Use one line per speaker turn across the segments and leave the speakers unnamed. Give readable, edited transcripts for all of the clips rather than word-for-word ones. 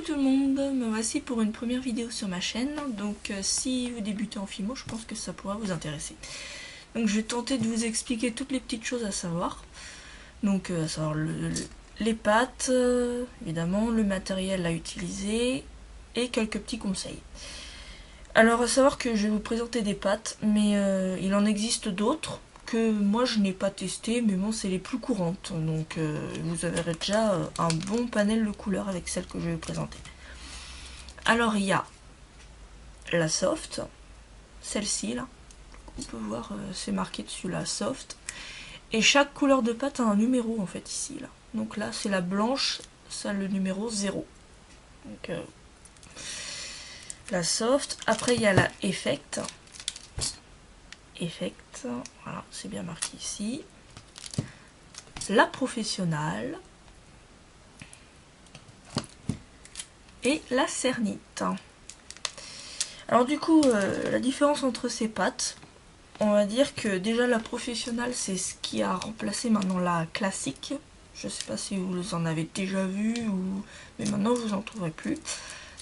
tout le monde, me voici pour une première vidéo sur ma chaîne. Donc si vous débutez en Fimo, je pense que ça pourra vous intéresser. Donc je vais tenter de vous expliquer toutes les petites choses à savoir. Donc à savoir les pattes, évidemment, le matériel à utiliser et quelques petits conseils. Alors à savoir que je vais vous présenter des pattes, mais il en existe d'autres que moi je n'ai pas testé, mais bon, c'est les plus courantes. Donc vous avez déjà un bon panel de couleurs avec celles que je vais vous présenter. Alors il y a la soft, celle-ci là, on peut voir c'est marqué dessus la soft. Et chaque couleur de pâte a un numéro en fait ici là. Donc là c'est la blanche, ça a le numéro 0. Donc la soft. Après il y a la effect. Effect, voilà, c'est bien marqué ici. La professionnelle et la cernite. Alors du coup, la différence entre ces pâtes, on va dire que déjà la professionnelle, c'est ce qui a remplacé maintenant la classique. Je sais pas si vous en avez déjà vu, mais maintenant vous en trouverez plus.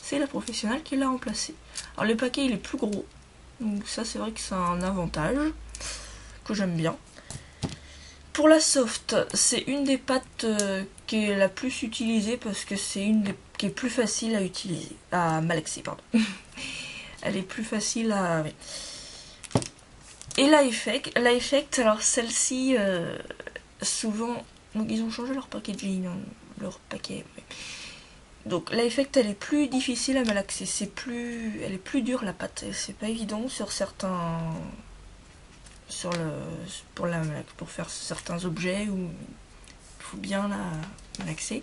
C'est la professionnelle qui l'a remplacé. Alors le paquet il est plus gros. Donc ça c'est vrai que c'est un avantage que j'aime bien. Pour la soft, c'est une des pâtes qui est la plus utilisée parce que c'est une des qui est plus facile à utiliser, à malaxer pardon. Elle est plus facile à... Oui. Et la effect, alors celle-ci, souvent, donc ils ont changé leur packaging, leur paquet. Oui. Donc la effect elle est plus difficile à malaxer, elle est plus dure la pâte, c'est pas évident sur certains, pour faire certains objets où il faut bien la malaxer.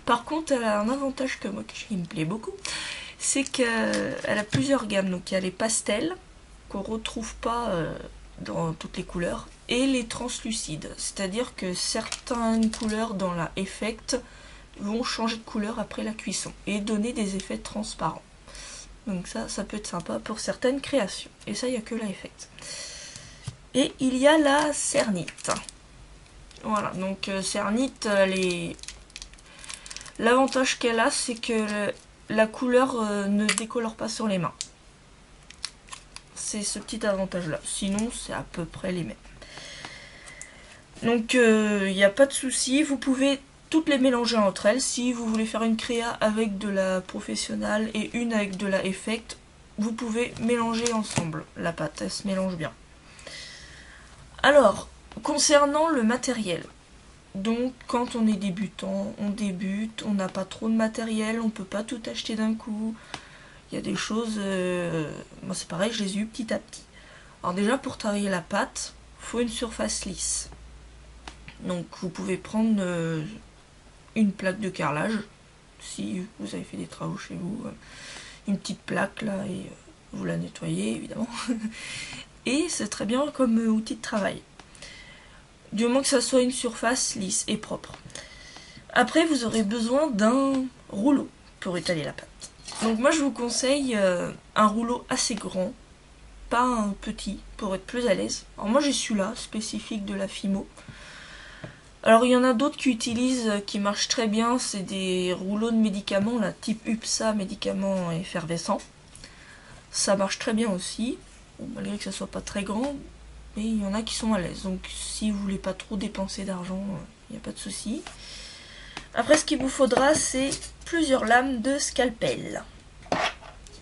Par contre elle a un avantage que moi qui me plaît beaucoup, c'est qu'elle a plusieurs gammes, donc il y a les pastels qu'on retrouve pas dans toutes les couleurs et les translucides, c'est-à-dire que certaines couleurs dans la effect vont changer de couleur après la cuisson et donner des effets transparents. Donc ça peut être sympa pour certaines créations. Et ça, il n'y a que la effect. Et il y a la cernite. Voilà, donc cernite, l'avantage qu'elle a, c'est que la couleur ne décolore pas sur les mains. C'est ce petit avantage-là. Sinon, c'est à peu près les mêmes. Donc, il n'y a pas de souci. Vous pouvez toutes les mélanger entre elles. Si vous voulez faire une créa avec de la professionnelle et une avec de la effect, vous pouvez mélanger ensemble. La pâte, elle se mélange bien. Alors, concernant le matériel, donc quand on est débutant, on débute, on n'a pas trop de matériel, on peut pas tout acheter d'un coup. Il y a des choses, moi c'est pareil, je les ai eu petit à petit. Alors déjà pour travailler la pâte, il faut une surface lisse. Donc vous pouvez prendre une plaque de carrelage, si vous avez fait des travaux chez vous, une petite plaque là, et vous la nettoyez évidemment. Et c'est très bien comme outil de travail. Du moment que ça soit une surface lisse et propre. Après vous aurez besoin d'un rouleau pour étaler la pâte. Donc moi je vous conseille un rouleau assez grand, pas un petit, pour être plus à l'aise. Alors moi j'ai celui-là, spécifique de la Fimo. Alors il y en a d'autres qui utilisent, qui marchent très bien, c'est des rouleaux de médicaments, là, type UPSA, médicaments effervescents. Ça marche très bien aussi, bon, malgré que ça soit pas très grand, mais il y en a qui sont à l'aise. Donc si vous voulez pas trop dépenser d'argent, il n'y a pas de souci. Après ce qu'il vous faudra, c'est plusieurs lames de scalpel.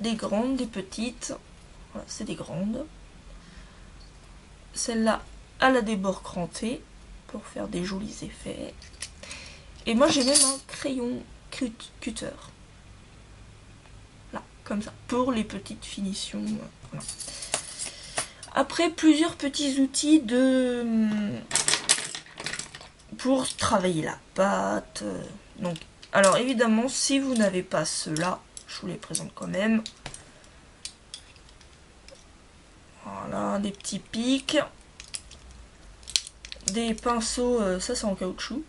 Des grandes, des petites, voilà, c'est des grandes. Celle-là, elle a des bords crantés pour faire des jolis effets. Et moi j'ai même un crayon cutter. Là, comme ça, pour les petites finitions. Voilà. Après, plusieurs petits outils pour travailler la pâte. Donc, alors évidemment, si vous n'avez pas ceux-là, je vous les présente quand même. Voilà, des petits pics. Des pinceaux, ça c'est en caoutchouc.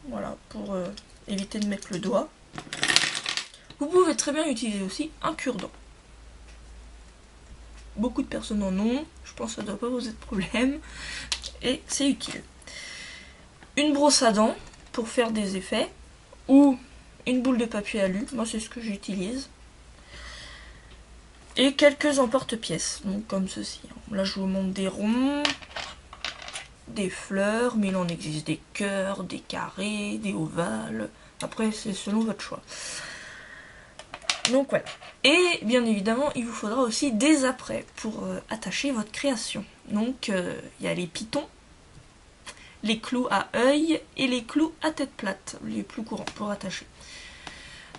Voilà, pour éviter de mettre le doigt. Vous pouvez très bien utiliser aussi un cure-dent. Beaucoup de personnes en ont, je pense que ça ne doit pas poser de problème. Et c'est utile. Une brosse à dents pour faire des effets. Ou une boule de papier alu, moi c'est ce que j'utilise, et quelques emporte-pièces, donc comme ceci. Là je vous montre des ronds, des fleurs, mais il en existe des cœurs, des carrés, des ovales, après c'est selon votre choix. Donc voilà. Et bien évidemment, il vous faudra aussi des apprêts pour attacher votre création. Donc il y a les pitons, les clous à œil et les clous à tête plate, les plus courants pour attacher.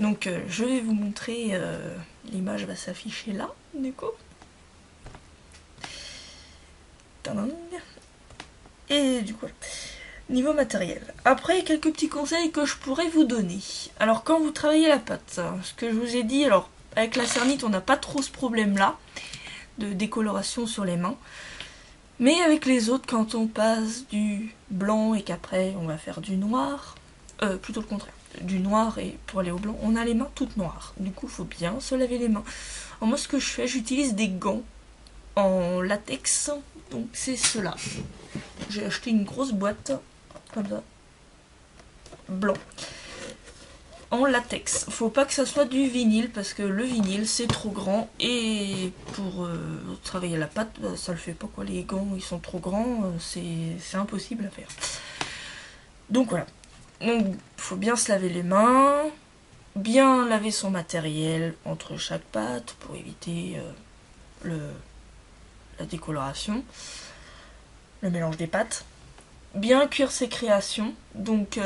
Donc je vais vous montrer, l'image va s'afficher là, du coup. Et du coup, niveau matériel. Après, quelques petits conseils que je pourrais vous donner. Alors quand vous travaillez la pâte, ce que je vous ai dit, alors avec la cernite on n'a pas trop ce problème là, de décoloration sur les mains. Mais avec les autres, quand on passe du blanc et qu'après on va faire du noir, plutôt le contraire, du noir et pour aller au blanc, on a les mains toutes noires. Du coup, il faut bien se laver les mains. Alors moi, ce que je fais, j'utilise des gants en latex, donc c'est cela. J'ai acheté une grosse boîte, comme ça, blanc, en latex. Faut pas que ça soit du vinyle, parce que le vinyle, c'est trop grand, et pour travailler la pâte, ça le fait pas, quoi. Les gants, ils sont trop grands, c'est impossible à faire. Donc voilà. Donc, faut bien se laver les mains, bien laver son matériel entre chaque pâte pour éviter la décoloration, le mélange des pâtes. Bien cuire ses créations, donc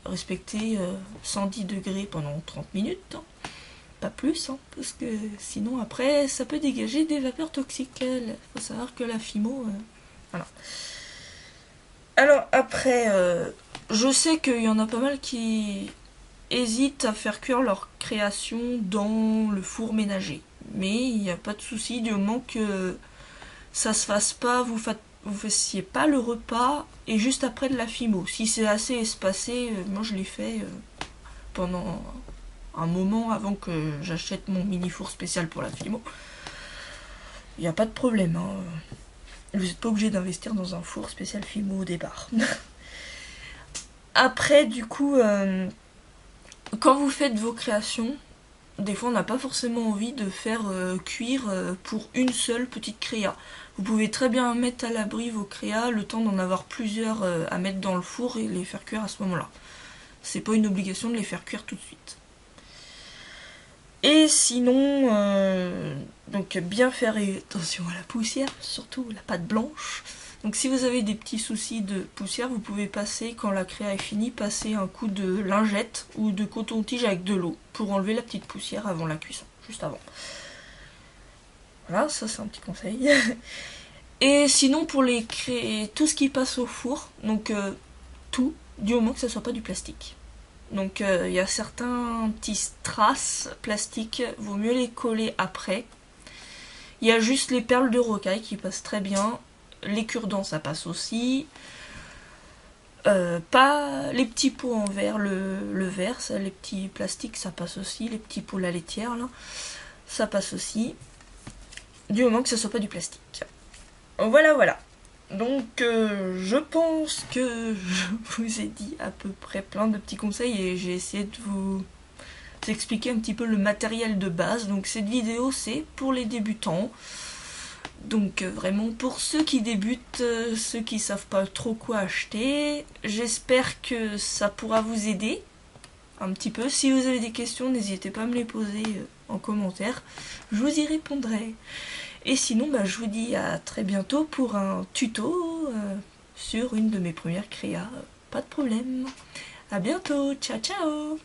respecter 110 degrés pendant 30 minutes, hein. Pas plus, hein, parce que sinon après ça peut dégager des vapeurs toxiques. Il faut savoir que la fimo, voilà. Alors après, je sais qu'il y en a pas mal qui hésitent à faire cuire leur création dans le four ménager. Mais il n'y a pas de souci du moment que ça se fasse pas, vous fassiez pas le repas et juste après de la fimo. Si c'est assez espacé, moi je l'ai fait pendant un moment avant que j'achète mon mini four spécial pour la fimo. Il n'y a pas de problème, hein. Vous n'êtes pas obligé d'investir dans un four spécial fimo au départ. Après, du coup, quand vous faites vos créations, des fois on n'a pas forcément envie de faire cuire pour une seule petite créa. Vous pouvez très bien mettre à l'abri vos créas, le temps d'en avoir plusieurs à mettre dans le four et les faire cuire à ce moment-là. C'est pas une obligation de les faire cuire tout de suite. Et sinon, donc bien faire attention à la poussière, surtout la pâte blanche. Donc si vous avez des petits soucis de poussière, vous pouvez passer, quand la créa est finie, passer un coup de lingette ou de coton-tige avec de l'eau pour enlever la petite poussière avant la cuisson, juste avant. Voilà, ça c'est un petit conseil. Et sinon pour les tout ce qui passe au four, donc tout, du moment que ça soit pas du plastique. Donc il y a certains petits strass plastiques, vaut mieux les coller après. Il y a juste les perles de rocaille qui passent très bien. Les cure-dents ça passe aussi. Pas les petits pots en verre, le verre, ça, les petits plastiques ça passe aussi. Les petits pots la laitière là, ça passe aussi. Du moment que ça soit pas du plastique. Voilà, voilà. Donc je pense que je vous ai dit à peu près plein de petits conseils et j'ai essayé de vous expliquer un petit peu le matériel de base. Donc cette vidéo c'est pour les débutants. Donc vraiment pour ceux qui débutent, ceux qui savent pas trop quoi acheter. J'espère que ça pourra vous aider un petit peu. Si vous avez des questions, n'hésitez pas à me les poser en commentaire. Je vous y répondrai. Et sinon, je vous dis à très bientôt pour un tuto sur une de mes premières créas. Pas de problème. À bientôt. Ciao, ciao.